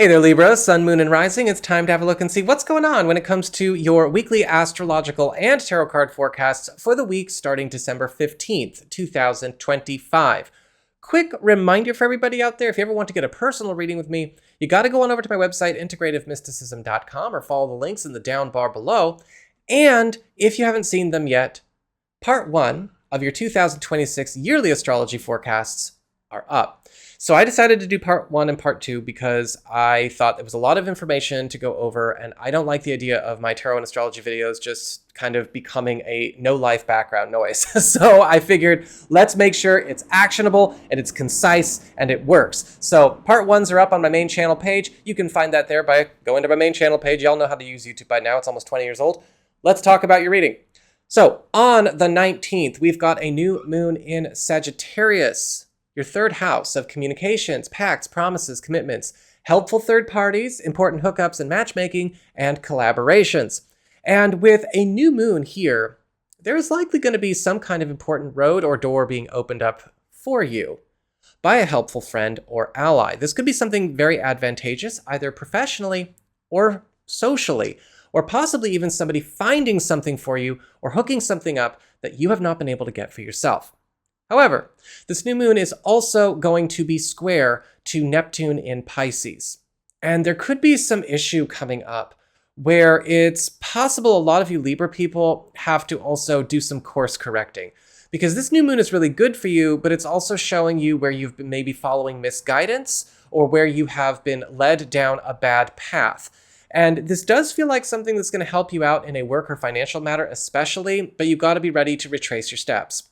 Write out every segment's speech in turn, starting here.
Hey there, Libra, Sun, Moon, and Rising. It's time to have a look and see what's going on when it comes to your weekly astrological and tarot card forecasts for the week starting December 15th, 2025. Quick reminder for everybody out there, if you ever want to get a personal reading with me, you got to go on over to my website, integrativemysticism.com, or follow the links in the down bar below. And if you haven't seen them yet, part 1 of your 2026 yearly astrology forecasts are up. So I decided to do part 1 and part 2 because I thought there was a lot of information to go over, and I don't like the idea of my tarot and astrology videos just kind of becoming a no-life background noise. So I figured, let's make sure it's actionable and it's concise and it works. So part 1s are up on my main channel page. You can find that there by going to my main channel page. Y'all know how to use YouTube by now. It's almost 20 years old. Let's talk about your reading. So on the 19th, we've got a new moon in Sagittarius, your third house of communications, pacts, promises, commitments, helpful third parties, important hookups and matchmaking, and collaborations. And with a new moon here, there is likely going to be some kind of important road or door being opened up for you by a helpful friend or ally. This could be something very advantageous, either professionally or socially, or possibly even somebody finding something for you or hooking something up that you have not been able to get for yourself. However, this new moon is also going to be square to Neptune in Pisces. And there could be some issue coming up where it's possible a lot of you Libra people have to also do some course correcting. Because this new moon is really good for you, but it's also showing you where you've been maybe following misguidance or where you have been led down a bad path. And this does feel like something that's going to help you out in a work or financial matter especially, but you've got to be ready to retrace your steps.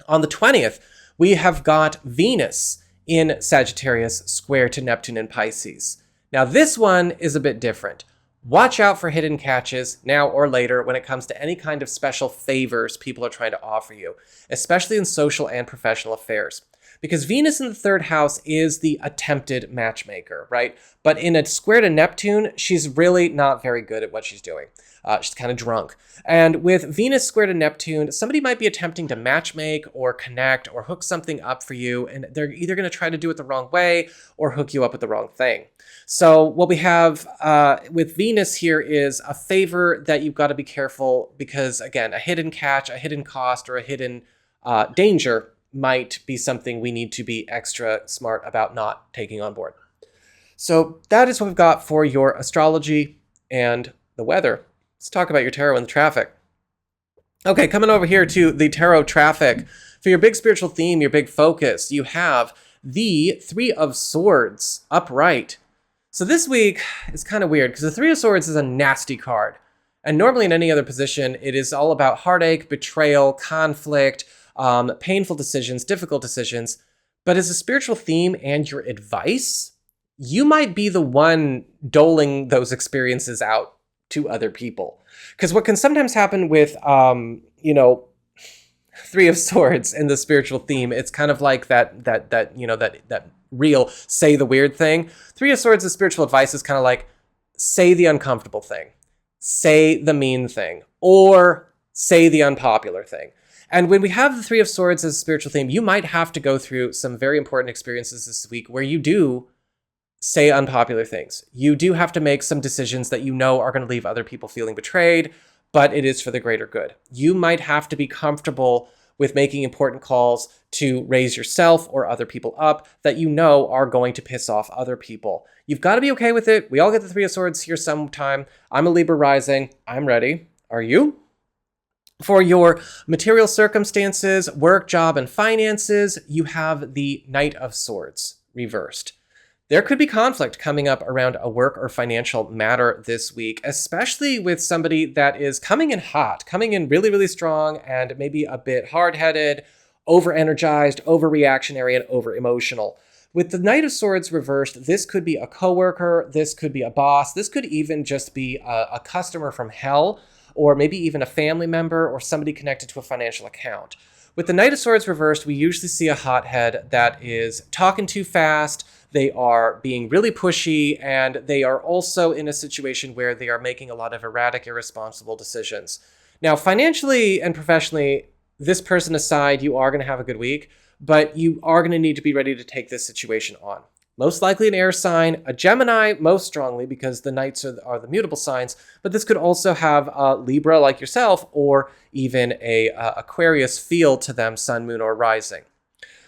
On the 20th, we have got Venus in Sagittarius square to Neptune in Pisces. Now, this one is a bit different. Watch out for hidden catches now or later when it comes to any kind of special favors people are trying to offer you, especially in social and professional affairs. Because Venus in the third house is the attempted matchmaker, right? But in a square to Neptune, she's really not very good at what she's doing. She's kind of drunk. And with Venus square to Neptune, somebody might be attempting to matchmake or connect or hook something up for you, and they're either going to try to do it the wrong way or hook you up with the wrong thing. So what we have with Venus here is a favor that you've got to be careful because, again, a hidden catch, a hidden cost, or a hidden danger might be something we need to be extra smart about not taking on board. So that is what we've got for your astrology and the weather. Let's talk about your tarot and the traffic. Okay, coming over here to the tarot traffic. For your big spiritual theme, your big focus, you have the Three of Swords upright. So this week is kind of weird because the Three of Swords is a nasty card. And normally in any other position, it is all about heartache, betrayal, conflict, painful decisions, difficult decisions. But as a spiritual theme and your advice, you might be the one doling those experiences out to other people. Because what can sometimes happen with, Three of Swords in the spiritual theme, it's kind of like that real say the weird thing. Three of Swords as spiritual advice is kind of like say the uncomfortable thing, say the mean thing, or say the unpopular thing. And when we have the Three of Swords as a spiritual theme, you might have to go through some very important experiences this week where you do say unpopular things. You do have to make some decisions that you know are going to leave other people feeling betrayed, but it is for the greater good. You might have to be comfortable with making important calls to raise yourself or other people up that you know are going to piss off other people. You've got to be okay with it. We all get the Three of Swords here sometime. I'm a Libra rising. I'm ready. Are you? For your material circumstances, work, job, and finances, you have the Knight of Swords reversed. There could be conflict coming up around a work or financial matter this week, especially with somebody that is coming in hot, coming in really, really strong, and maybe a bit hard-headed, over-energized, over-reactionary, and over-emotional. With the Knight of Swords reversed, this could be a coworker, this could be a boss, this could even just be a customer from hell, or maybe even a family member or somebody connected to a financial account. With the Knight of Swords reversed, we usually see a hothead that is talking too fast, they are being really pushy, and they are also in a situation where they are making a lot of erratic, irresponsible decisions. Now, financially and professionally, this person aside, you are going to have a good week, but you are going to need to be ready to take this situation on. most likely an air sign, a Gemini most strongly because the knights are the mutable signs, but this could also have Libra like yourself, or even a Aquarius feel to them, sun, moon, or rising.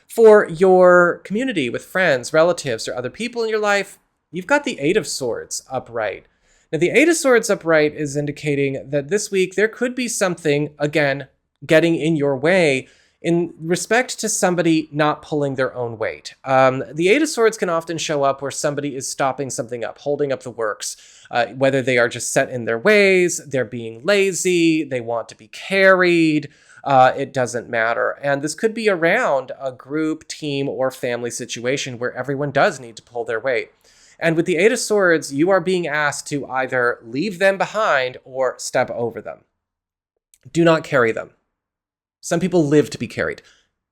For your community with friends, relatives, or other people in your life, you've got the Eight of Swords upright. Now, the Eight of Swords upright is indicating that this week there could be something, again, getting in your way in respect to somebody not pulling their own weight. The Eight of Swords can often show up where somebody is stopping something up, holding up the works, whether they are just set in their ways, they're being lazy, they want to be carried, it doesn't matter. And this could be around a group, team, or family situation where everyone does need to pull their weight. And with the Eight of Swords, you are being asked to either leave them behind or step over them. Do not carry them. Some people live to be carried.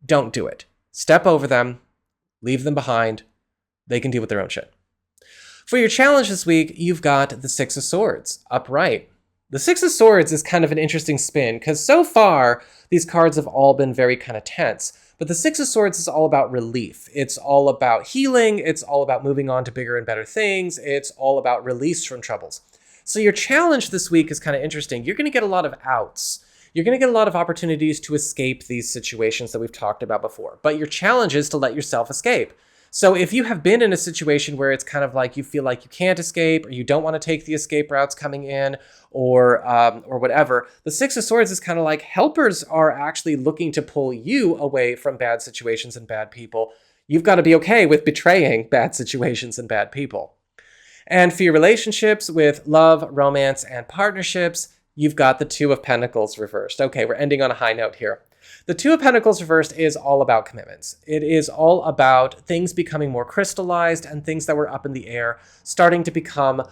Don't do it. Step over them, leave them behind. They can deal with their own shit. For your challenge this week, you've got the Six of Swords upright. The Six of Swords is kind of an interesting spin because so far, these cards have all been very kind of tense. But the Six of Swords is all about relief. It's all about healing. It's all about moving on to bigger and better things. It's all about release from troubles. So your challenge this week is kind of interesting. You're going to get a lot of outs. You're going to get a lot of opportunities to escape these situations that we've talked about before. But your challenge is to let yourself escape. So if you have been in a situation where it's kind of like you feel like you can't escape, or you don't want to take the escape routes coming in, or whatever, the Six of Swords is kind of like helpers are actually looking to pull you away from bad situations and bad people. You've got to be okay with betraying bad situations and bad people. And for your relationships with love, romance, and partnerships, you've got the Two of Pentacles reversed. Okay, we're ending on a high note here. The Two of Pentacles reversed is all about commitments. It is all about things becoming more crystallized and things that were up in the air starting to become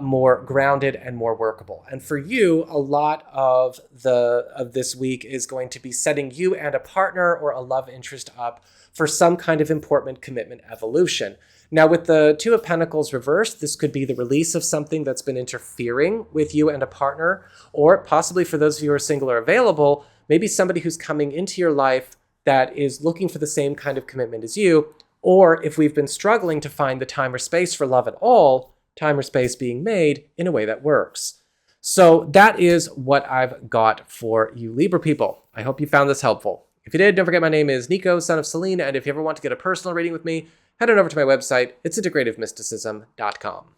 more grounded and more workable. And for you, a lot of this week is going to be setting you and a partner or a love interest up for some kind of important commitment evolution. Now, with the Two of Pentacles reversed, this could be the release of something that's been interfering with you and a partner, or possibly for those of you who are single or available, maybe somebody who's coming into your life that is looking for the same kind of commitment as you, or if we've been struggling to find the time or space for love at all, time or space being made in a way that works. So that is what I've got for you Libra people. I hope you found this helpful. If you did, don't forget my name is Nico, Son of Selene, and if you ever want to get a personal reading with me, head on over to my website. It's integrativemysticism.com.